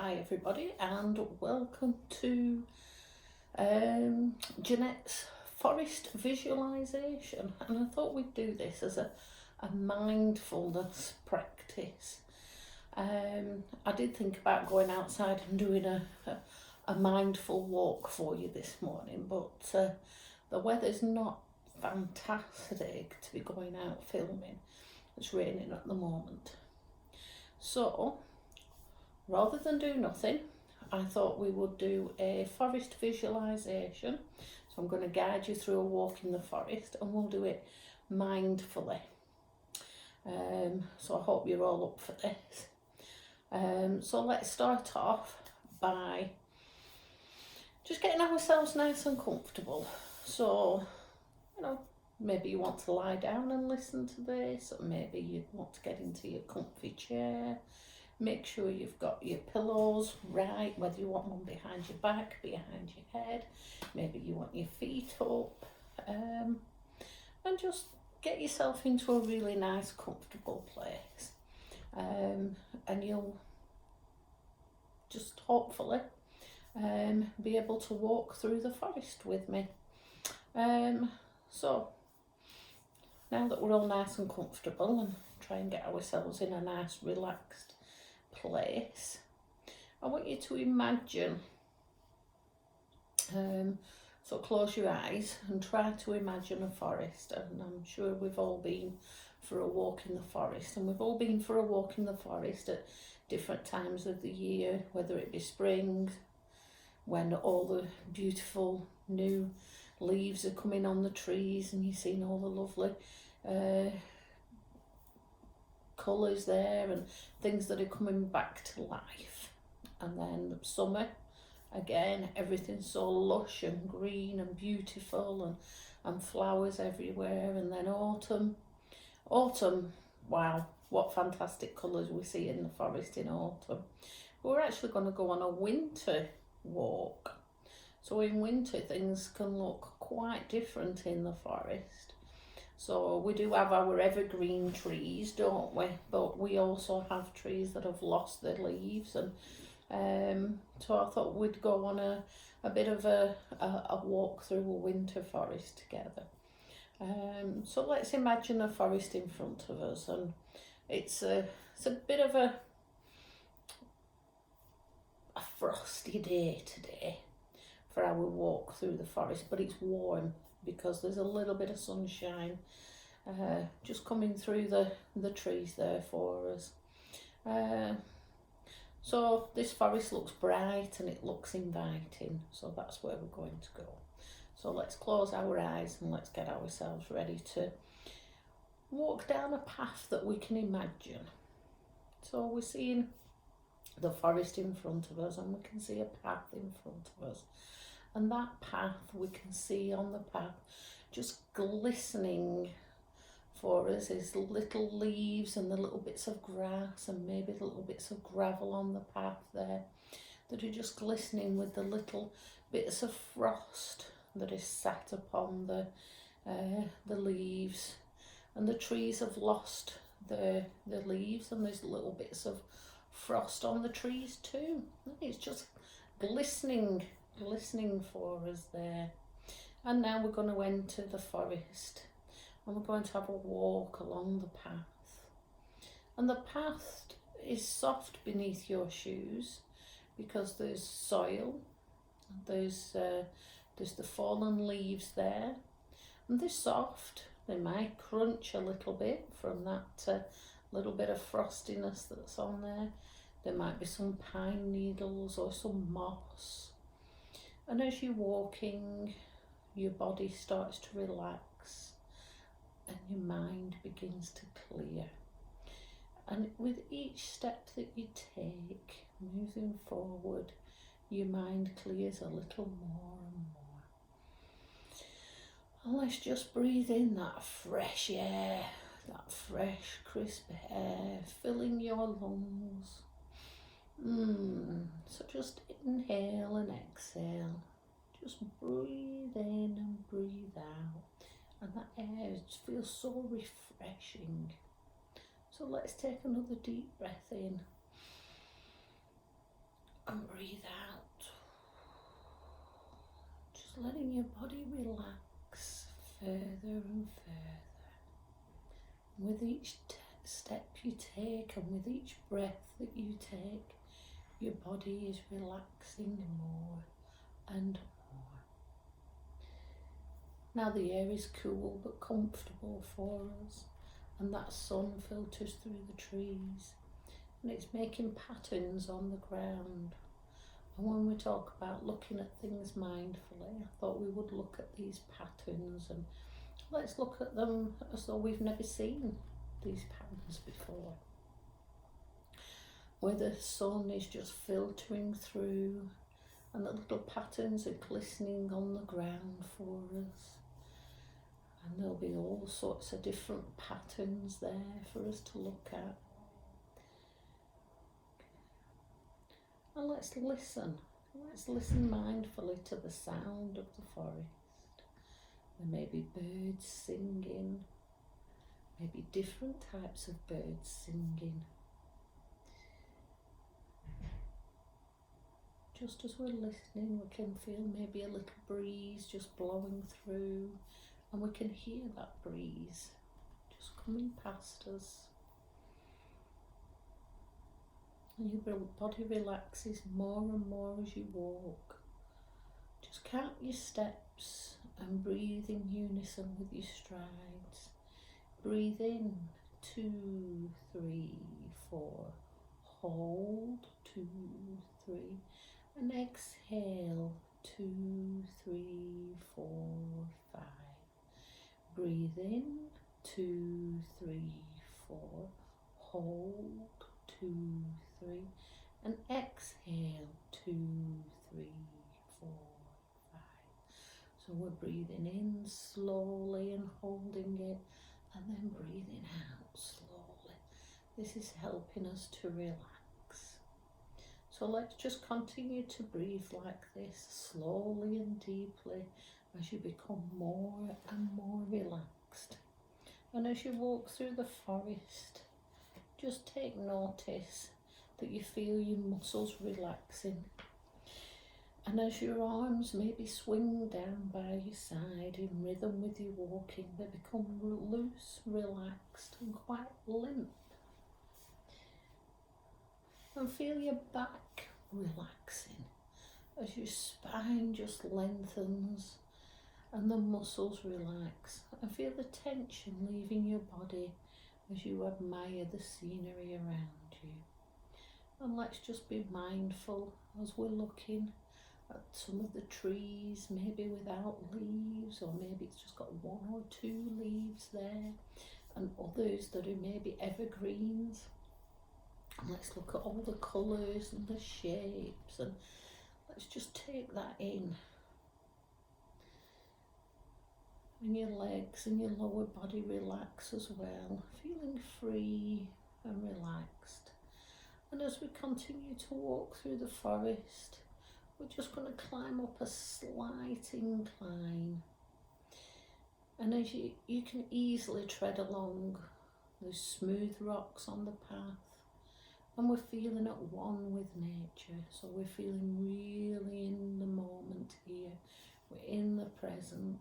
Hi everybody and welcome to Jeanette's Forrest visualisation, and I thought we'd do this as a mindfulness practice. I did think about going outside and doing a mindful walk for you this morning, but the weather's not fantastic to be going out filming. It's raining at the moment. So rather than do nothing, I thought we would do a forest visualisation. So I'm going to guide you through a walk in the forest and we'll do it mindfully. So I hope you're all up for this. So let's start off by just getting ourselves nice and comfortable. So, maybe you want to lie down and listen to this, or maybe you want to get into your comfy chair. Make sure you've got your pillows right, whether you want one behind your back, behind your head, maybe you want your feet up, and just get yourself into a really nice, comfortable place. And you'll just hopefully be able to walk through the forest with me. So now that we're all nice and comfortable and try and get ourselves in a nice relaxed place, I want you to imagine, so close your eyes and try to imagine a forest. And I'm sure we've all been for a walk in the forest, and we've all been for a walk in the forest at different times of the year, whether it be spring, when all the beautiful new leaves are coming on the trees and you've seen all the lovely colours there and things that are coming back to life. And then summer, again, everything's so lush and green and beautiful and flowers everywhere. And then autumn, wow, what fantastic colours we see in the forest in autumn. We're actually going to go on a winter walk. So in winter things can look quite different in the forest. So we do have our evergreen trees, don't we? But we also have trees that have lost their leaves, and so I thought we'd go on a bit of a walk through a winter forest together. So let's imagine a forest in front of us, and it's a bit of a frosty day today for our walk through the forest, but it's warm because there's a little bit of sunshine just coming through the trees there for us. So this forest looks bright and it looks inviting, so that's where we're going to go. So let's close our eyes and let's get ourselves ready to walk down a path that we can imagine. So we're seeing the forest in front of us, and we can see a path in front of us. And that path, we can see on the path, just glistening for us, is little leaves and the little bits of grass and maybe the little bits of gravel on the path there that are just glistening with the little bits of frost that is sat upon the leaves. And the trees have lost the leaves, and there's little bits of frost on the trees too. It's just glistening for us there. And now we're going to enter the forest, and we're going to have a walk along the path. And the path is soft beneath your shoes because there's soil, there's the fallen leaves there, and they're soft. They might crunch a little bit from that little bit of frostiness that's on there. There might be some pine needles or some moss. And as you're walking, your body starts to relax and your mind begins to clear. And with each step that you take, moving forward, your mind clears a little more and more. And let's just breathe in that fresh air, that fresh, crisp air filling your lungs. So just inhale and exhale. Just breathe in and breathe out. And that air just feels so refreshing. So let's take another deep breath in. And breathe out. Just letting your body relax further and further. With each step you take and with each breath that you take, your body is relaxing more and more. Now the air is cool but comfortable for us, and that sun filters through the trees and it's making patterns on the ground. And when we talk about looking at things mindfully, I thought we would look at these patterns, and let's look at them as though we've never seen these patterns before. Where the sun is just filtering through and the little patterns are glistening on the ground for us. And there'll be all sorts of different patterns there for us to look at. And let's listen. Let's listen mindfully to the sound of the forest. There may be birds singing, maybe different types of birds singing. Just as we're listening, we can feel maybe a little breeze just blowing through, and we can hear that breeze just coming past us. And your body relaxes more and more as you walk. Just count your steps and breathe in unison with your strides. Breathe in, 2, 3, 4. Hold, 2, 3. And exhale, 2, 3, 4, 5. Breathe in, 2, 3, 4. Hold, 2, 3. And exhale, 2, 3, 4, 5. So we're breathing in slowly and holding it, and then breathing out slowly. This is helping us to relax. So let's just continue to breathe like this, slowly and deeply, as you become more and more relaxed. And as you walk through the forest, just take notice that you feel your muscles relaxing. And as your arms maybe swing down by your side in rhythm with your walking, they become loose, relaxed and quite limp. And feel your back relaxing as your spine just lengthens and the muscles relax. And feel the tension leaving your body as you admire the scenery around you. And let's just be mindful as we're looking at some of the trees, maybe without leaves, or maybe it's just got 1 or 2 leaves there, and others that are maybe evergreens. And let's look at all the colours and the shapes, and let's just take that in. And your legs and your lower body relax as well, feeling free and relaxed. And as we continue to walk through the forest, we're just going to climb up a slight incline. And as you can easily tread along, there's smooth rocks on the path. And we're feeling at one with nature. So we're feeling really in the moment here. We're in the present.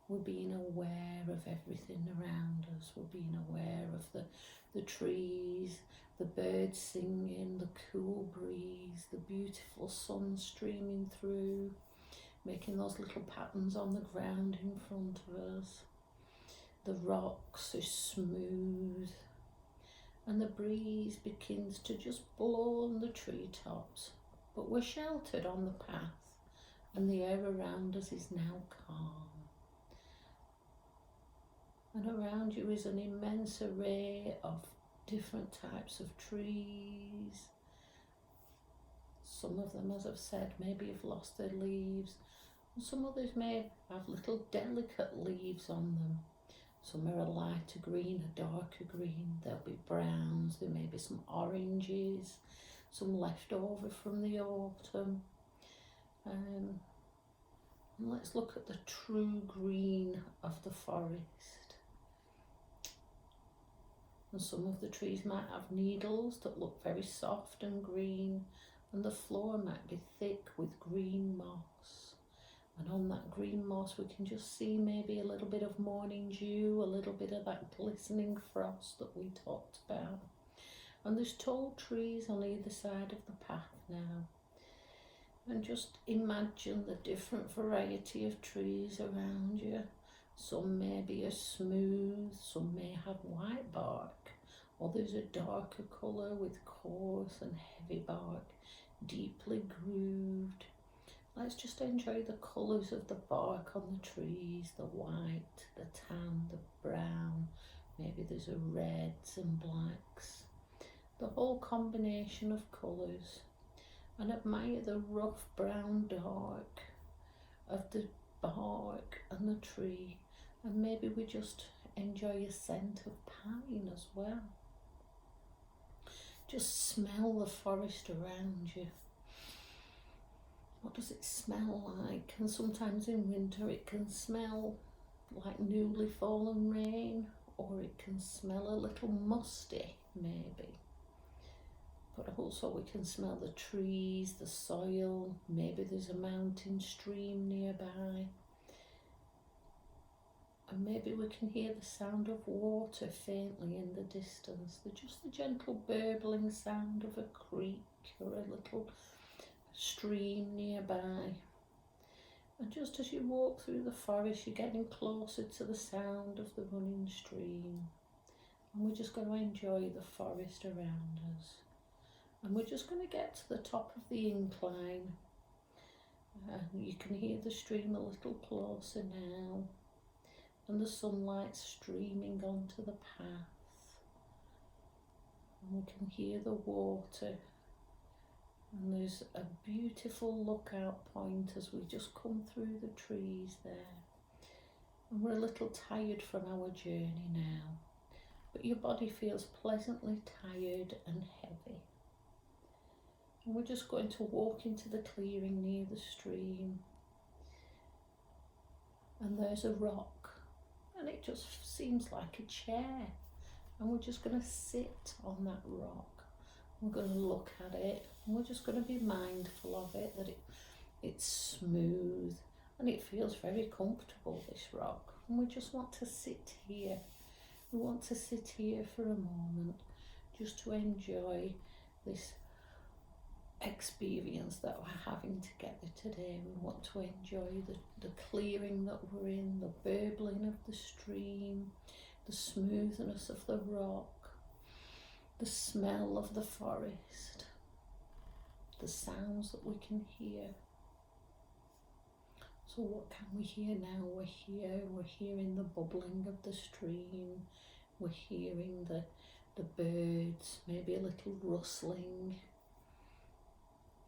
We're being aware of everything around us. We're being aware of the trees, the birds singing, the cool breeze, the beautiful sun streaming through, making those little patterns on the ground in front of us. The rocks are smooth, and the breeze begins to just blow on the treetops, but we're sheltered on the path, and the air around us is now calm. And around you is an immense array of different types of trees. Some of them, as I've said, maybe have lost their leaves, and some others may have little delicate leaves on them. Some are a lighter green, a darker green, there'll be browns, there may be some oranges, some left over from the autumn. And let's look at the true green of the forest. And some of the trees might have needles that look very soft and green, and the floor might be thick with green moss. And on that green moss we can just see maybe a little bit of morning dew, a little bit of that glistening frost that we talked about. And there's tall trees on either side of the path now. And just imagine the different variety of trees around you. Some may be a smooth, some may have white bark, others a darker colour with coarse and heavy bark, deeply grooved. Let's just enjoy the colours of the bark on the trees, the white, the tan, the brown, maybe there's a reds and blacks, the whole combination of colours, and admire the rough brown dark of the bark and the tree, and maybe we just enjoy a scent of pine as well. Just smell the forest around you. What does it smell like? And sometimes in winter it can smell like newly fallen rain, or it can smell a little musty maybe. But also we can smell the trees, the soil, maybe there's a mountain stream nearby. And maybe we can hear the sound of water faintly in the distance, just the gentle burbling sound of a creek or a little stream nearby. And just as you walk through the forest, you're getting closer to the sound of the running stream. And we're just going to enjoy the forest around us. And we're just going to get to the top of the incline. And you can hear the stream a little closer now. And the sunlight streaming onto the path. And we can hear the water. And there's a beautiful lookout point as we just come through the trees there. And we're a little tired from our journey now. But your body feels pleasantly tired and heavy. And we're just going to walk into the clearing near the stream. And there's a rock. And it just seems like a chair. And we're just going to sit on that rock. We're going to look at it. And we're just going to be mindful of it, that it's smooth. And it feels very comfortable, this rock. And we just want to sit here. We want to sit here for a moment. Just to enjoy this experience that we're having together today. We want to enjoy the clearing that we're in, the burbling of the stream, the smoothness of the rock, the smell of the forest, the sounds that we can hear. So what can we hear now? We're hearing the bubbling of the stream, we're hearing the birds, maybe a little rustling.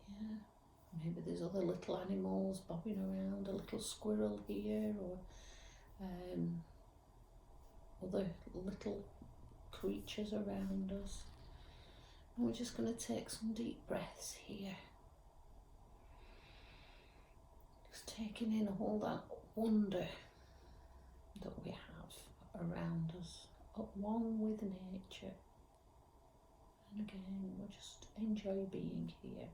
Yeah, maybe there's other little animals bobbing around, a little squirrel here, or other little creatures around us. And we're just going to take some deep breaths here. Just taking in all that wonder that we have around us, at one with nature. And again, we'll just enjoy being here.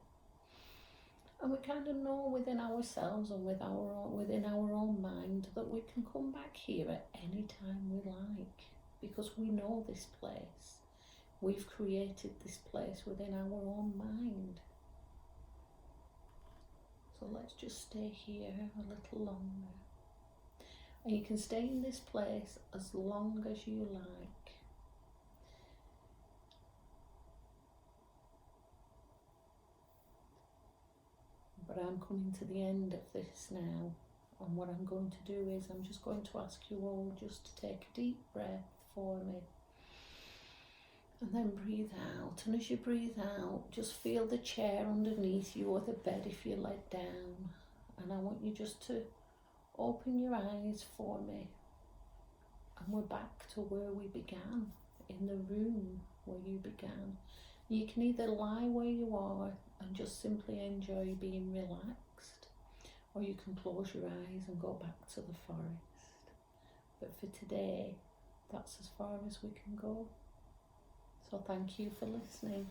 And we kind of know within ourselves and within our own mind that we can come back here at any time we like, because we know this place. We've created this place within our own mind. So let's just stay here a little longer. And you can stay in this place as long as you like. But I'm coming to the end of this now, and what I'm going to do is I'm just going to ask you all just to take a deep breath for me, and then breathe out. And as you breathe out, just feel the chair underneath you, or the bed if you're laid down, and I want you just to open your eyes for me, and we're back to where we began, in the room where you began. You can either lie where you are and just simply enjoy being relaxed, or you can close your eyes and go back to the forest. But for today, that's as far as we can go. So thank you for listening.